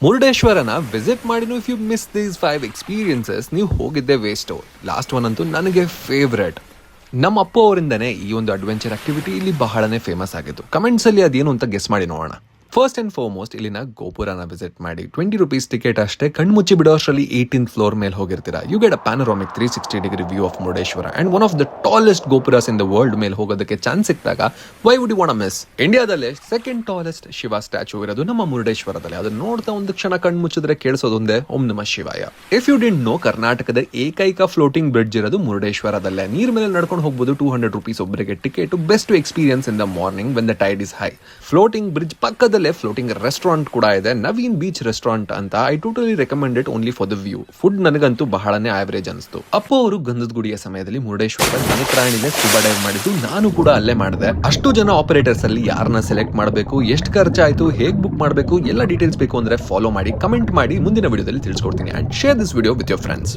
ಮುರುಡೇಶ್ವರನ visit ಮಾಡಿ if you miss these 5 experiences ನೀವು ಹೋಗಿದ್ದೆ ವೇಸ್ಟು. ಲಾಸ್ಟ್ ಒನ್ ಅಂತೂ ನನಗೆ ಫೇವ್ರೆಟ್. ನಮ್ಮ ಅಪ್ಪ ಅವರಿಂದನೇ ಈ ಒಂದು ಅಡ್ವೆಂಚರ್ ಆಕ್ಟಿವಿಟಿ ಇಲ್ಲಿ ಬಹಳನೇ ಫೇಮಸ್ ಆಗಿತ್ತು. ಕಮೆಂಟ್ಸ್ ಅಲ್ಲಿ ಅದೇನು ಅಂತ ಗೆಸ್ ಮಾಡಿ ನೋಡೋಣ. ಫಸ್ಟ್ ಅಂಡ್ ಫಾರ್ಮೋಸ್ಟ್ ಇಲ್ಲಿನ ಗೋಪುರನ ವಿಸಿಟ್ ಮಾಡಿ. 20 ರೂಪೀಸ್ ಟಿಕೆಟ್ ಅಷ್ಟೇ. ಕಣ್ಮುಚ್ಚಿ ಬಿಡೋ ಅಷ್ಟರಲ್ಲಿ 18th ಫ್ಲೋರ್ ಮೇಲೆ ಹೋಗಿರ್ತೀರಾ. You get a panoramic 360 view of Murudeshwar and one of the tallest gopuras in the world ಮೇಲೆ ಹೋಗೋದಕ್ಕೆ ಚಾನ್ಸ್ ಸಿಕ್ಕಿದಾಗ why would you want miss? ಇಂಡಿಯಾದಲ್ಲೇ ಸೆಕೆಂಡ್ ಟಾಲೆಸ್ಟ್ ಶಿವ ಸ್ಟ್ಯಾಚು ಇರೋದು ನಮ್ಮ ಮುರುಡೇಶ್ವರದಲ್ಲಿ. ಅದನ್ನ ನೋಡ್ತಾ ಒಂದು ಕ್ಷಣ ಕಣ್ಮುಚ್ಚಿದ್ರೆ ಕೇಳಿಸೋದೊಂದೇ ಓಂ ನಮಃ ಶಿವಾಯ. ಇಫ್ ಯು ಡಿಂಟ್ ನೋ, ಕರ್ನಾಟಕದ ಏಕೈಕ ಫ್ಲೋಟಿಂಗ್ ಬ್ರಿಡ್ಜ್ ಇರೋದು ಮುರುಡೇಶ್ವರದಲ್ಲೇ. ನೀರ್ ಮೇಲೆ ನಡ್ಕೊಂಡು ಹೋಗ್ಬೋದು. 200 ರೂಪೀಸ್ ಒಬ್ಬರಿಗೆ ticket. Best experience in the morning when the tide is high. Floating bridge ಪಕ್ಕದಲ್ಲೇ ಫ್ಲೋಟಿಂಗ್ ರೆಸ್ಟೋರೆಂಟ್ ಕೂಡ ಇದೆ, ನವೀನ್ ಬೀಚ್ ರೆಸ್ಟೋರೆಂಟ್ ಅಂತ. I totally recommend it only for the view. Food ನನಗಂತೂ ಬಹಳನೇ ಆವರೇಜ್ ಅನಿಸ್ತು. ಅಪ್ಪ ಅವರು ಗಂಧದ ಗುಡಿಯ ಸಮಯದಲ್ಲಿ ಮುರುಡೇಶ್ವರ ಜನಪ್ರಾಣಿಲೆ ಸ್ಕೂಬಾ ಡೈವ್ ಮಾಡಿದ್ದು ನಾನು ಕೂಡ ಅಲ್ಲೇ ಮಾಡಿದೆ. ಅಷ್ಟು ಜನ ಆಪರೇಟರ್ಸ್ ಅಲ್ಲಿ ಯಾರನ್ನ ಸೆಲೆಕ್ಟ್ ಮಾಡಬೇಕು, ಎಷ್ಟು ಖರ್ಚಾಯ್ತು, ಹೇಗ್ ಬುಕ್ ಮಾಡಬೇಕು, ಎಲ್ಲ ಡೀಟೇಲ್ಸ್ ಬೇಕು ಅಂದ್ರೆ ಫಾಲೋ ಮಾಡಿ, ಕಮೆಂಟ್ ಮಾಡಿ. ಮುಂದಿನ ವಿಡಿಯೋದಲ್ಲಿ ತಿಳಿಸ್ಕೊಡ್ತೀನಿ. And share this video with your friends.